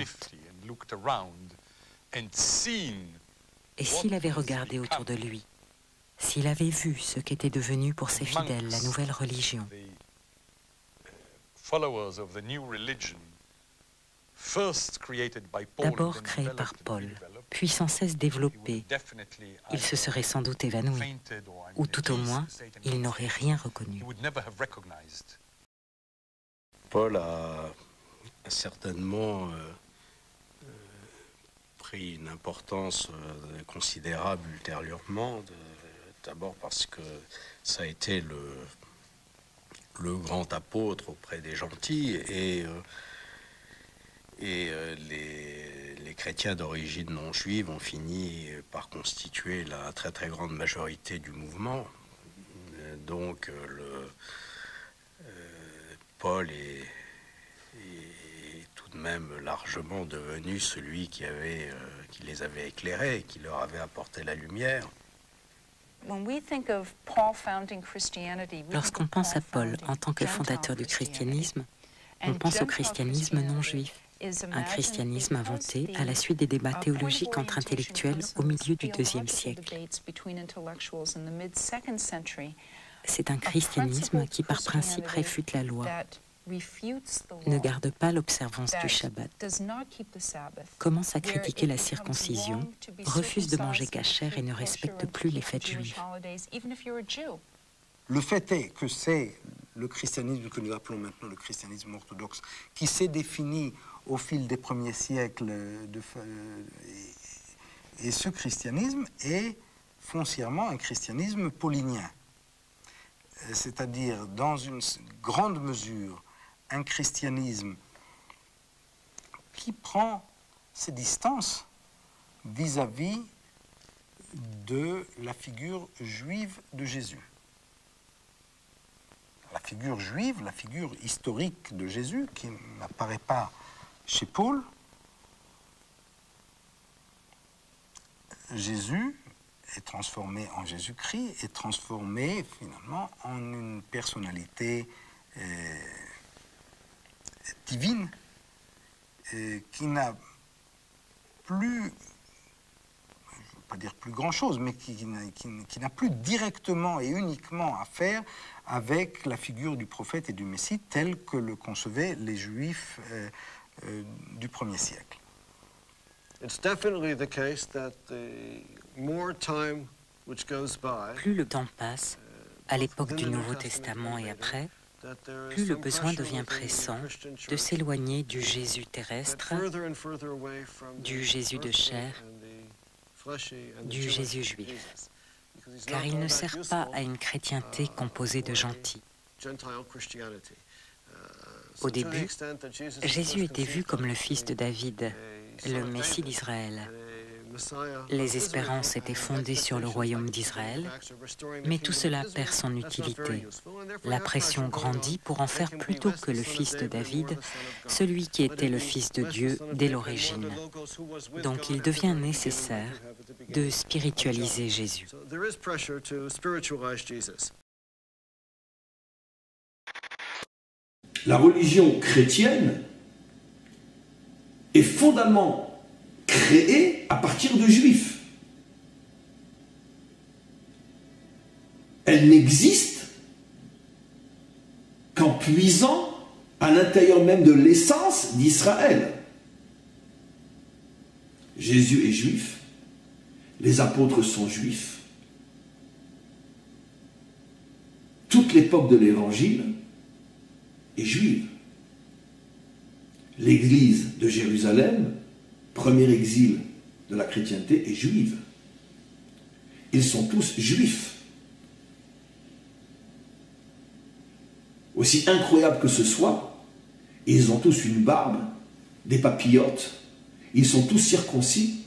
et s'il avait regardé autour de lui, s'il avait vu ce qu'était devenu pour ses fidèles la nouvelle religion, d'abord créé par Paul, puis sans cesse développé, il se serait sans doute évanoui, ou tout au moins, il n'aurait rien reconnu. Paul a certainement pris une importance considérable ultérieurement, d'abord parce que ça a été le grand apôtre auprès des gentils et les chrétiens d'origine non juive ont fini par constituer la très très grande majorité du mouvement. Donc Paul est tout de même largement devenu celui qui les avait éclairés, qui leur avait apporté la lumière. Lorsqu'on pense à Paul en tant que fondateur du christianisme, on pense au christianisme non juif, un christianisme inventé à la suite des débats théologiques entre intellectuels au milieu du IIe siècle. C'est un christianisme qui par principe réfute la loi, ne garde pas l'observance du Shabbat, commence à critiquer la circoncision, refuse de manger cachère et ne respecte plus les fêtes juives. Le fait est que c'est le christianisme que nous appelons maintenant le christianisme orthodoxe, qui s'est défini au fil des premiers siècles, et ce christianisme est foncièrement un christianisme paulinien, c'est-à-dire dans une grande mesure un christianisme qui prend ses distances vis-à-vis de la figure juive de Jésus. La figure juive, la figure historique de Jésus, qui n'apparaît pas chez Paul. Jésus est transformé en Jésus-Christ, est transformé finalement en une personnalité divine qui n'a plus, je ne veux pas dire plus grand-chose, mais qui n'a plus directement et uniquement à faire avec la figure du prophète et du Messie telle que le concevaient les Juifs du 1er siècle. Plus le temps passe, à l'époque du Nouveau Testament et après, plus le besoin devient pressant de s'éloigner du Jésus terrestre, du Jésus de chair, du Jésus juif, car il ne sert pas à une chrétienté composée de gentils. Au début, Jésus était vu comme le fils de David, le Messie d'Israël. Les espérances étaient fondées sur le royaume d'Israël, mais tout cela perd son utilité. La pression grandit pour en faire plutôt que le fils de David, celui qui était le fils de Dieu dès l'origine. Donc il devient nécessaire de spiritualiser Jésus. La religion chrétienne est fondamentalement créée à partir de juifs. Elle n'existe qu'en puisant à l'intérieur même de l'essence d'Israël. Jésus est juif, les apôtres sont juifs. Toute l'époque de l'Évangile est juive. L'église de Jérusalem, premier exil de la chrétienté, est juive. Ils sont tous juifs. Aussi incroyable que ce soit, ils ont tous une barbe, des papillotes, ils sont tous circoncis,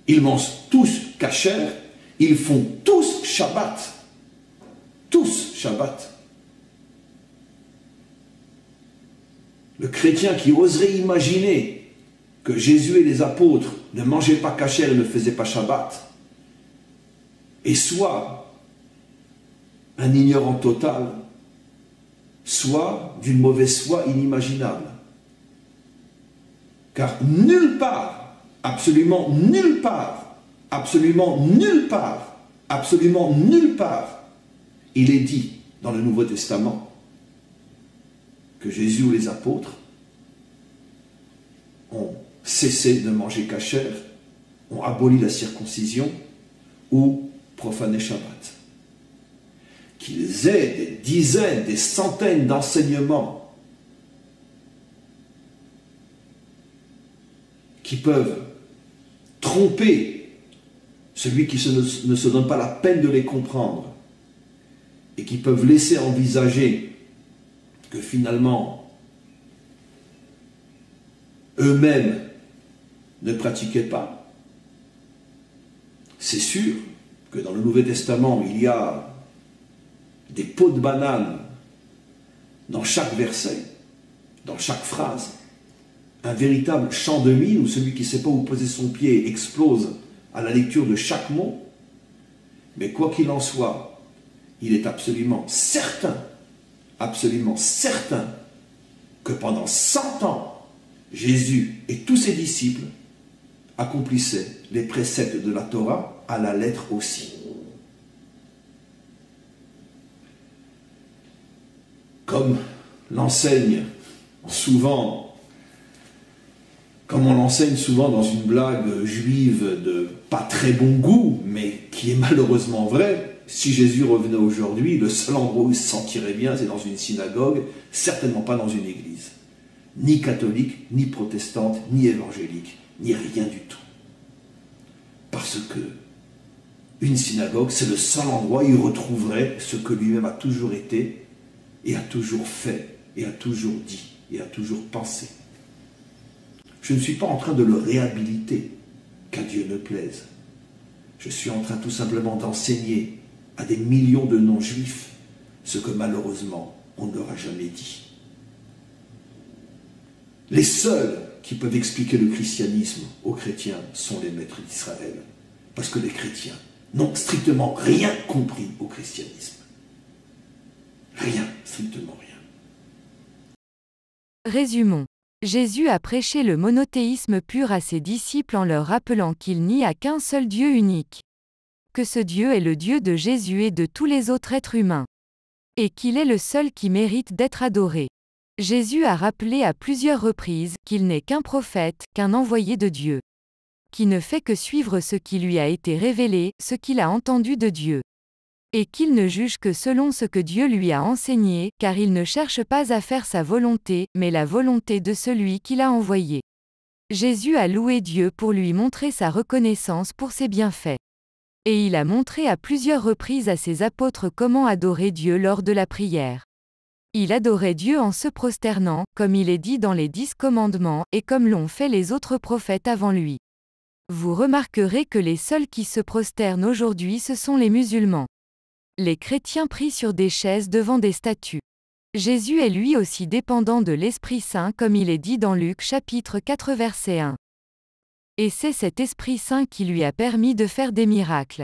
ils mangent tous kasher, ils font tous Shabbat. Tous Shabbat. Le chrétien qui oserait imaginer que Jésus et les apôtres ne mangeaient pas kasher et ne faisaient pas Shabbat est soit un ignorant total, soit d'une mauvaise foi inimaginable. Car nulle part, absolument nulle part, absolument nulle part, absolument nulle part, il est dit dans le Nouveau Testament que Jésus ou les apôtres ont cessé de manger kasher, ont aboli la circoncision ou profané Shabbat. Qu'ils aient des dizaines, des centaines d'enseignements qui peuvent tromper celui qui ne se donne pas la peine de les comprendre et qui peuvent laisser envisager que finalement, eux-mêmes ne pratiquaient pas. C'est sûr que dans le Nouveau Testament, il y a des pots de banane dans chaque verset, dans chaque phrase, un véritable champ de mine où celui qui ne sait pas où poser son pied explose à la lecture de chaque mot. Mais quoi qu'il en soit, il est absolument certain que pendant 100 ans, Jésus et tous ses disciples accomplissaient les préceptes de la Torah à la lettre aussi. Comme on l'enseigne souvent dans une blague juive de pas très bon goût, mais qui est malheureusement vraie, si Jésus revenait aujourd'hui, le seul endroit où il se sentirait bien, c'est dans une synagogue, certainement pas dans une église. Ni catholique, ni protestante, ni évangélique, ni rien du tout. Parce que une synagogue, c'est le seul endroit où il retrouverait ce que lui-même a toujours été, et a toujours fait, et a toujours dit, et a toujours pensé. Je ne suis pas en train de le réhabiliter, qu'à Dieu ne plaise. Je suis en train tout simplement d'enseigner à des millions de non-juifs ce que malheureusement on ne leur a jamais dit. Les seuls qui peuvent expliquer le christianisme aux chrétiens sont les maîtres d'Israël, parce que les chrétiens n'ont strictement rien compris au christianisme. Rien, strictement rien. Résumons. Jésus a prêché le monothéisme pur à ses disciples en leur rappelant qu'il n'y a qu'un seul Dieu unique. Que ce Dieu est le Dieu de Jésus et de tous les autres êtres humains. Et qu'il est le seul qui mérite d'être adoré. Jésus a rappelé à plusieurs reprises qu'il n'est qu'un prophète, qu'un envoyé de Dieu. Qui ne fait que suivre ce qui lui a été révélé, ce qu'il a entendu de Dieu. Et qu'il ne juge que selon ce que Dieu lui a enseigné, car il ne cherche pas à faire sa volonté, mais la volonté de celui qui l'a envoyé. Jésus a loué Dieu pour lui montrer sa reconnaissance pour ses bienfaits. Et il a montré à plusieurs reprises à ses apôtres comment adorer Dieu lors de la prière. Il adorait Dieu en se prosternant, comme il est dit dans les 10 commandements, et comme l'ont fait les autres prophètes avant lui. Vous remarquerez que les seuls qui se prosternent aujourd'hui ce sont les musulmans. Les chrétiens prient sur des chaises devant des statues. Jésus est lui aussi dépendant de l'Esprit Saint comme il est dit dans Luc chapitre 4 verset 1. Et c'est cet Esprit Saint qui lui a permis de faire des miracles.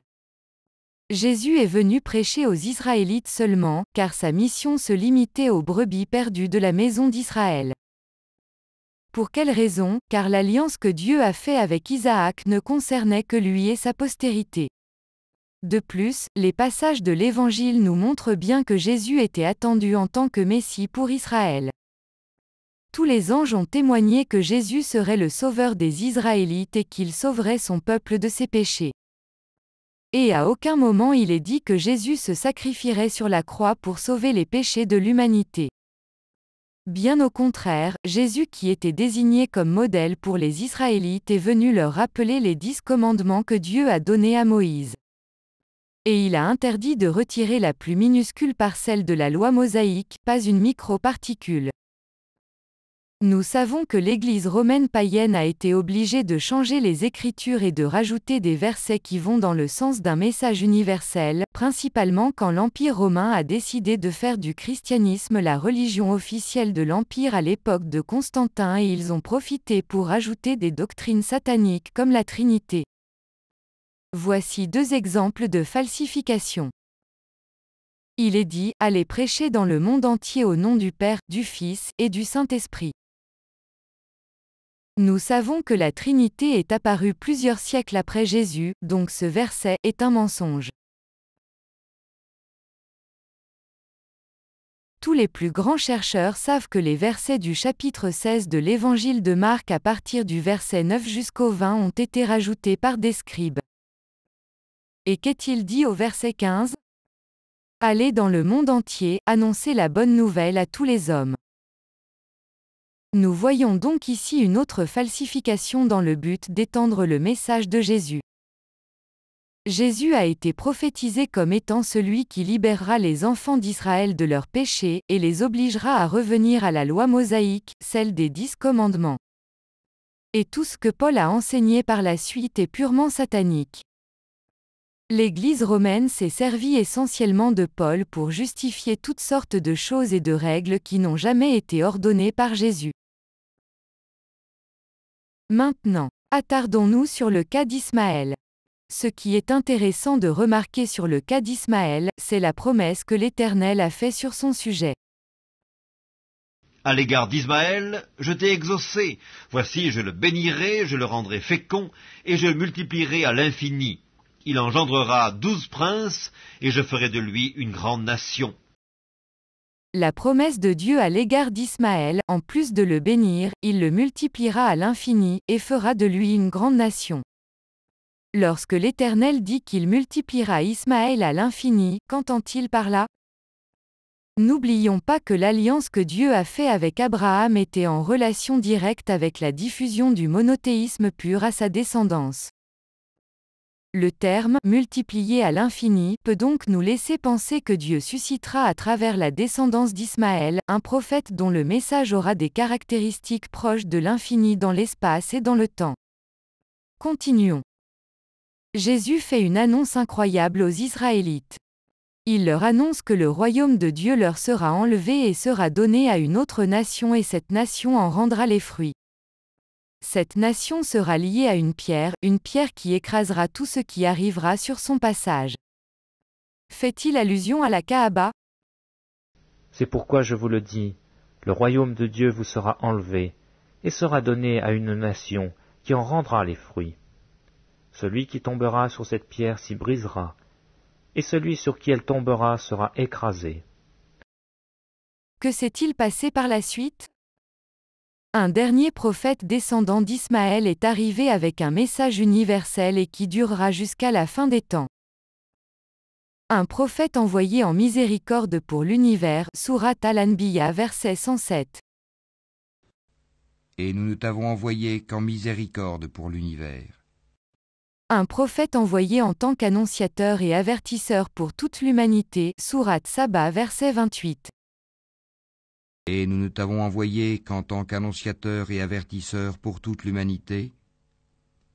Jésus est venu prêcher aux Israélites seulement, car sa mission se limitait aux brebis perdues de la maison d'Israël. Pour quelle raison? Car l'alliance que Dieu a faite avec Isaac ne concernait que lui et sa postérité. De plus, les passages de l'Évangile nous montrent bien que Jésus était attendu en tant que Messie pour Israël. Tous les anges ont témoigné que Jésus serait le sauveur des Israélites et qu'il sauverait son peuple de ses péchés. Et à aucun moment il est dit que Jésus se sacrifierait sur la croix pour sauver les péchés de l'humanité. Bien au contraire, Jésus qui était désigné comme modèle pour les Israélites est venu leur rappeler les 10 commandements que Dieu a donnés à Moïse. Et il a interdit de retirer la plus minuscule parcelle de la loi mosaïque, pas une micro-particule. Nous savons que l'Église romaine païenne a été obligée de changer les Écritures et de rajouter des versets qui vont dans le sens d'un message universel, principalement quand l'Empire romain a décidé de faire du christianisme la religion officielle de l'Empire à l'époque de Constantin et ils ont profité pour rajouter des doctrines sataniques comme la Trinité. Voici 2 exemples de falsification. Il est dit, allez prêcher dans le monde entier au nom du Père, du Fils, et du Saint-Esprit. Nous savons que la Trinité est apparue plusieurs siècles après Jésus, donc ce verset est un mensonge. Tous les plus grands chercheurs savent que les versets du chapitre 16 de l'Évangile de Marc à partir du verset 9 jusqu'au 20 ont été rajoutés par des scribes. Et qu'est-il dit au verset 15? Allez dans le monde entier, annoncer la bonne nouvelle à tous les hommes. Nous voyons donc ici une autre falsification dans le but d'étendre le message de Jésus. Jésus a été prophétisé comme étant celui qui libérera les enfants d'Israël de leurs péchés et les obligera à revenir à la loi mosaïque, celle des 10 commandements. Et tout ce que Paul a enseigné par la suite est purement satanique. L'Église romaine s'est servie essentiellement de Paul pour justifier toutes sortes de choses et de règles qui n'ont jamais été ordonnées par Jésus. Maintenant, attardons-nous sur le cas d'Ismaël. Ce qui est intéressant de remarquer sur le cas d'Ismaël, c'est la promesse que l'Éternel a faite sur son sujet. À l'égard d'Ismaël, je t'ai exaucé. Voici, je le bénirai, je le rendrai fécond, et je le multiplierai à l'infini. Il engendrera 12 princes, et je ferai de lui une grande nation. La promesse de Dieu à l'égard d'Ismaël, en plus de le bénir, il le multipliera à l'infini, et fera de lui une grande nation. Lorsque l'Éternel dit qu'il multipliera Ismaël à l'infini, qu'entend-il par là? N'oublions pas que l'alliance que Dieu a faite avec Abraham était en relation directe avec la diffusion du monothéisme pur à sa descendance. Le terme « multiplié à l'infini » peut donc nous laisser penser que Dieu suscitera à travers la descendance d'Ismaël, un prophète dont le message aura des caractéristiques proches de l'infini dans l'espace et dans le temps. Continuons. Jésus fait une annonce incroyable aux Israélites. Il leur annonce que le royaume de Dieu leur sera enlevé et sera donné à une autre nation et cette nation en rendra les fruits. Cette nation sera liée à une pierre qui écrasera tout ce qui arrivera sur son passage. Fait-il allusion à la Kaaba? C'est pourquoi je vous le dis, le royaume de Dieu vous sera enlevé, et sera donné à une nation qui en rendra les fruits. Celui qui tombera sur cette pierre s'y brisera, et celui sur qui elle tombera sera écrasé. Que s'est-il passé par la suite? Un dernier prophète descendant d'Ismaël est arrivé avec un message universel et qui durera jusqu'à la fin des temps. Un prophète envoyé en miséricorde pour l'univers, sourate Al-Anbiya, verset 107. Et nous ne t'avons envoyé qu'en miséricorde pour l'univers. Un prophète envoyé en tant qu'annonciateur et avertisseur pour toute l'humanité, sourate Saba, verset 28. Et nous ne t'avons envoyé qu'en tant qu'annonciateur et avertisseur pour toute l'humanité,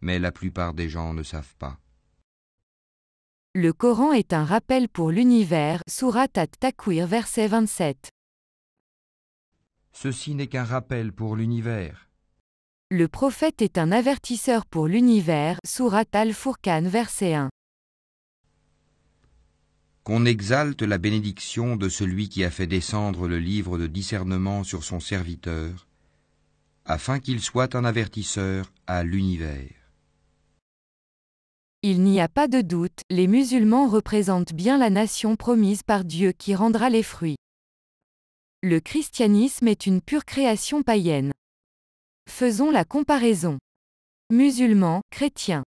mais la plupart des gens ne savent pas. Le Coran est un rappel pour l'univers, sourate At-Takwir, verset 27. Ceci n'est qu'un rappel pour l'univers. Le prophète est un avertisseur pour l'univers, sourate Al-Furqan, verset 1. Qu'on exalte la bénédiction de celui qui a fait descendre le livre de discernement sur son serviteur, afin qu'il soit un avertisseur à l'univers. Il n'y a pas de doute, les musulmans représentent bien la nation promise par Dieu qui rendra les fruits. Le christianisme est une pure création païenne. Faisons la comparaison. Musulmans, chrétiens.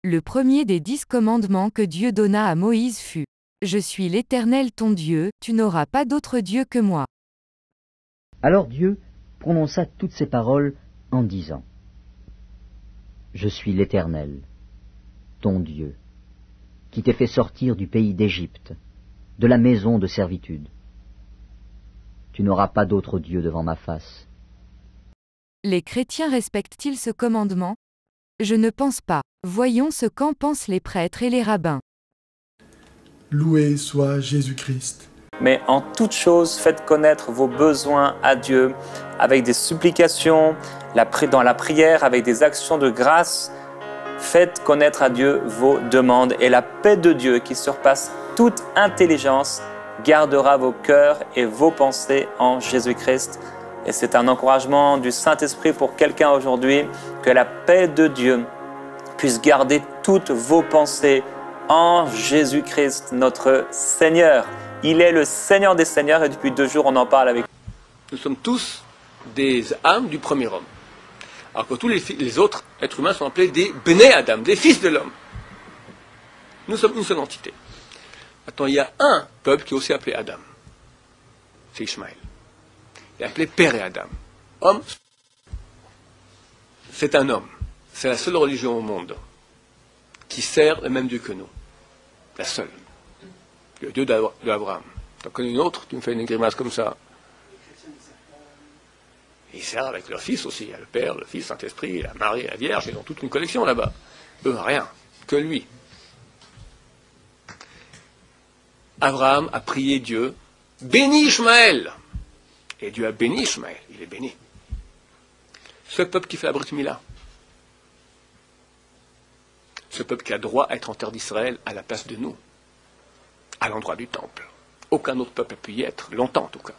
Le premier des 10 commandements que Dieu donna à Moïse fut « Je suis l'Éternel ton Dieu, tu n'auras pas d'autre Dieu que moi ». Alors Dieu prononça toutes ces paroles en disant « Je suis l'Éternel, ton Dieu, qui t'ai fait sortir du pays d'Égypte, de la maison de servitude. Tu n'auras pas d'autre Dieu devant ma face. » Les chrétiens respectent-ils ce commandement? Je ne pense pas. Voyons ce qu'en pensent les prêtres et les rabbins. Loué soit Jésus-Christ. Mais en toute chose, faites connaître vos besoins à Dieu, avec des supplications, dans la prière, avec des actions de grâce. Faites connaître à Dieu vos demandes, et la paix de Dieu, qui surpasse toute intelligence, gardera vos cœurs et vos pensées en Jésus-Christ. Et c'est un encouragement du Saint-Esprit pour quelqu'un aujourd'hui, que la paix de Dieu puisse garder toutes vos pensées en Jésus-Christ, notre Seigneur. Il est le Seigneur des Seigneurs, et depuis 2 jours, on en parle avec. Nous sommes tous des âmes du premier homme. Alors que tous les autres êtres humains sont appelés des Bnei Adam, des fils de l'homme. Nous sommes une seule entité. Maintenant, il y a un peuple qui est aussi appelé Adam. C'est Ishmaël. Il est appelé Père et Adam. Homme, c'est un homme. C'est la seule religion au monde qui sert le même Dieu que nous. La seule. Le Dieu d'Abraham. Tu en connais une autre? Tu me fais une grimace comme ça. Ils servent avec leur fils aussi. Il y a le Père, le Fils, Saint-Esprit, la Marie, la Vierge. Ils ont toute une collection là-bas. Eux, rien. Que lui. Abraham a prié Dieu. Bénis Ishmaël. Et Dieu a béni Ishmaël. Il est béni. Ce peuple qui fait la Brit Mila. Ce peuple qui a droit à être en terre d'Israël à la place de nous. À l'endroit du temple. Aucun autre peuple a pu y être. Longtemps en tout cas.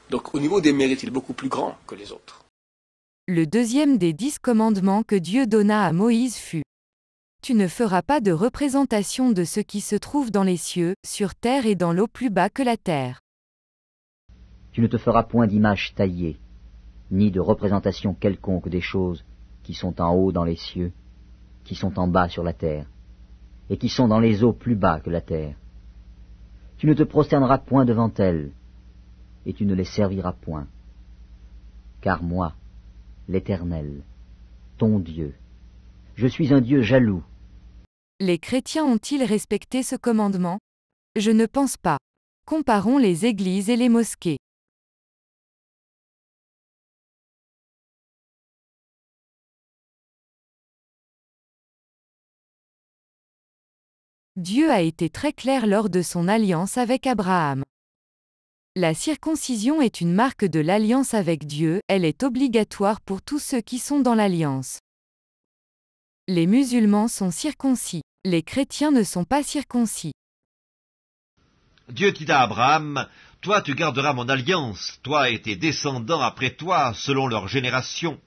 Donc au niveau des mérites, il est beaucoup plus grand que les autres. Le deuxième des 10 commandements que Dieu donna à Moïse fut « Tu ne feras pas de représentation de ce qui se trouve dans les cieux, sur terre et dans l'eau plus bas que la terre. » Tu ne te feras point d'image taillée, ni de représentation quelconque des choses qui sont en haut dans les cieux, qui sont en bas sur la terre, et qui sont dans les eaux plus bas que la terre. Tu ne te prosterneras point devant elles, et tu ne les serviras point. Car moi, l'Éternel, ton Dieu, je suis un Dieu jaloux. Les chrétiens ont-ils respecté ce commandement? Je ne pense pas. Comparons les églises et les mosquées. Dieu a été très clair lors de son alliance avec Abraham. La circoncision est une marque de l'alliance avec Dieu, elle est obligatoire pour tous ceux qui sont dans l'alliance. Les musulmans sont circoncis, les chrétiens ne sont pas circoncis. Dieu dit à Abraham, « Toi tu garderas mon alliance, toi et tes descendants après toi, selon leur génération.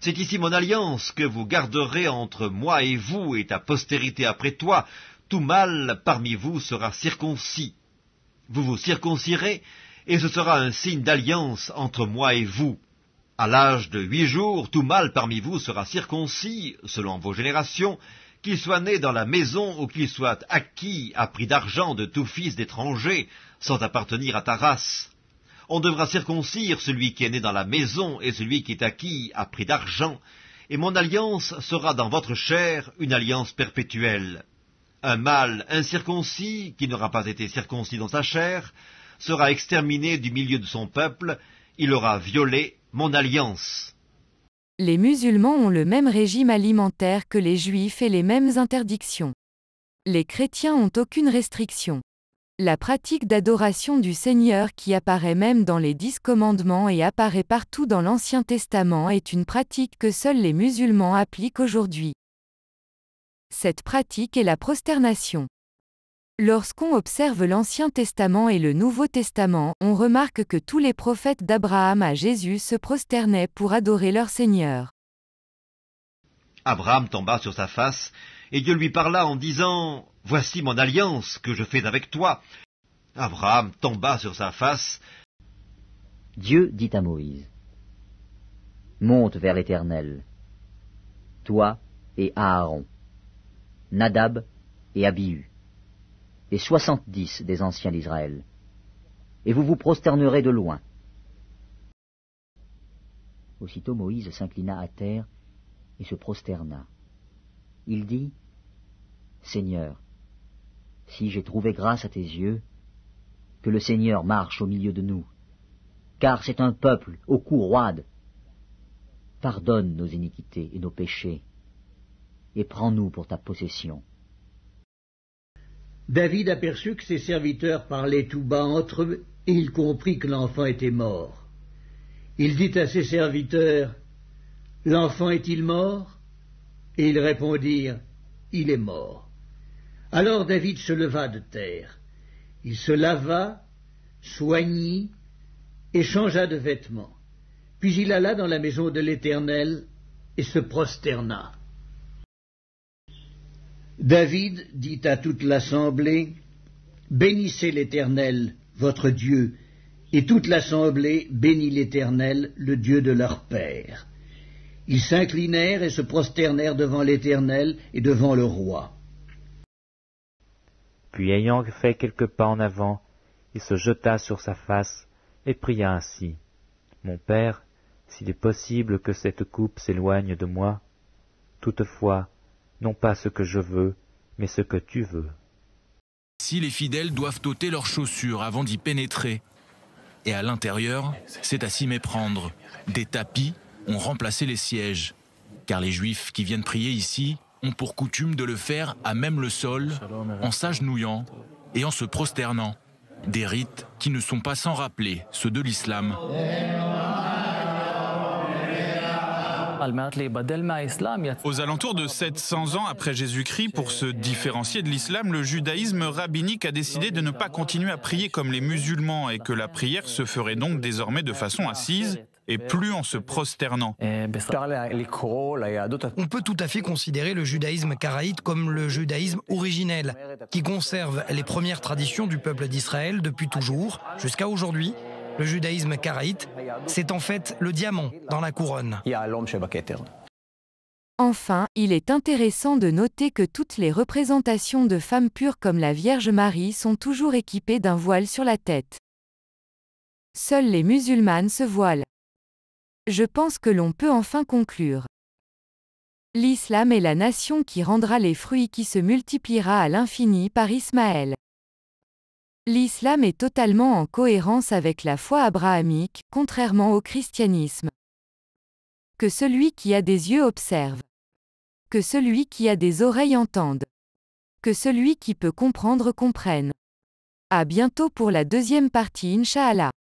C'est ici mon alliance que vous garderez entre moi et vous et ta postérité après toi. Tout mâle parmi vous sera circoncis. Vous vous circoncirez, et ce sera un signe d'alliance entre moi et vous. À l'âge de 8 jours, tout mâle parmi vous sera circoncis, selon vos générations, qu'il soit né dans la maison ou qu'il soit acquis à prix d'argent de tout fils d'étranger, sans appartenir à ta race. On devra circoncire celui qui est né dans la maison et celui qui est acquis à prix d'argent, et mon alliance sera dans votre chair une alliance perpétuelle. Un mâle incirconcis, qui n'aura pas été circoncis dans sa chair, sera exterminé du milieu de son peuple, il aura violé mon alliance. Les musulmans ont le même régime alimentaire que les juifs et les mêmes interdictions. Les chrétiens ont aucune restriction. La pratique d'adoration du Seigneur qui apparaît même dans les 10 commandements et apparaît partout dans l'Ancien Testament est une pratique que seuls les musulmans appliquent aujourd'hui. Cette pratique est la prosternation. Lorsqu'on observe l'Ancien Testament et le Nouveau Testament, on remarque que tous les prophètes d'Abraham à Jésus se prosternaient pour adorer leur Seigneur. Abraham tomba sur sa face, et Dieu lui parla en disant « Voici mon alliance que je fais avec toi. » Abraham tomba sur sa face. Dieu dit à Moïse, « Monte vers l'Éternel, toi et Aaron, Nadab et Abihu, et 70 des anciens d'Israël, et vous vous prosternerez de loin. » Aussitôt Moïse s'inclina à terre et se prosterna. Il dit, « Seigneur, si j'ai trouvé grâce à tes yeux, que le Seigneur marche au milieu de nous, car c'est un peuple au cou roide. Pardonne nos iniquités et nos péchés, et prends-nous pour ta possession. » David aperçut que ses serviteurs parlaient tout bas entre eux, et il comprit que l'enfant était mort. Il dit à ses serviteurs, « L'enfant est-il mort ?» Et ils répondirent, « Il est mort. » Alors David se leva de terre. Il se lava, soignit, et changea de vêtements. Puis il alla dans la maison de l'Éternel et se prosterna. David dit à toute l'assemblée, « Bénissez l'Éternel, votre Dieu, » et toute l'assemblée bénit l'Éternel, le Dieu de leur père. Ils s'inclinèrent et se prosternèrent devant l'Éternel et devant le roi. Puis ayant fait quelques pas en avant, il se jeta sur sa face et pria ainsi. « Mon Père, s'il est possible que cette coupe s'éloigne de moi, toutefois, non pas ce que je veux, mais ce que tu veux. » Si les fidèles doivent ôter leurs chaussures avant d'y pénétrer, et à l'intérieur, c'est à s'y méprendre. Des tapis ont remplacé les sièges, car les Juifs qui viennent prier ici ont pour coutume de le faire à même le sol, en s'agenouillant et en se prosternant. Des rites qui ne sont pas sans rappeler ceux de l'islam. Aux alentours de 700 ans après Jésus-Christ, pour se différencier de l'islam, le judaïsme rabbinique a décidé de ne pas continuer à prier comme les musulmans et que la prière se ferait donc désormais de façon assise et plus en se prosternant. On peut tout à fait considérer le judaïsme karaïte comme le judaïsme originel, qui conserve les premières traditions du peuple d'Israël depuis toujours, jusqu'à aujourd'hui. Le judaïsme karaïte, c'est en fait le diamant dans la couronne. Enfin, il est intéressant de noter que toutes les représentations de femmes pures comme la Vierge Marie sont toujours équipées d'un voile sur la tête. Seules les musulmanes se voilent. Je pense que l'on peut enfin conclure. L'islam est la nation qui rendra les fruits qui se multipliera à l'infini par Ismaël. L'islam est totalement en cohérence avec la foi abrahamique, contrairement au christianisme. Que celui qui a des yeux observe. Que celui qui a des oreilles entende. Que celui qui peut comprendre comprenne. À bientôt pour la deuxième partie, Inch'Allah.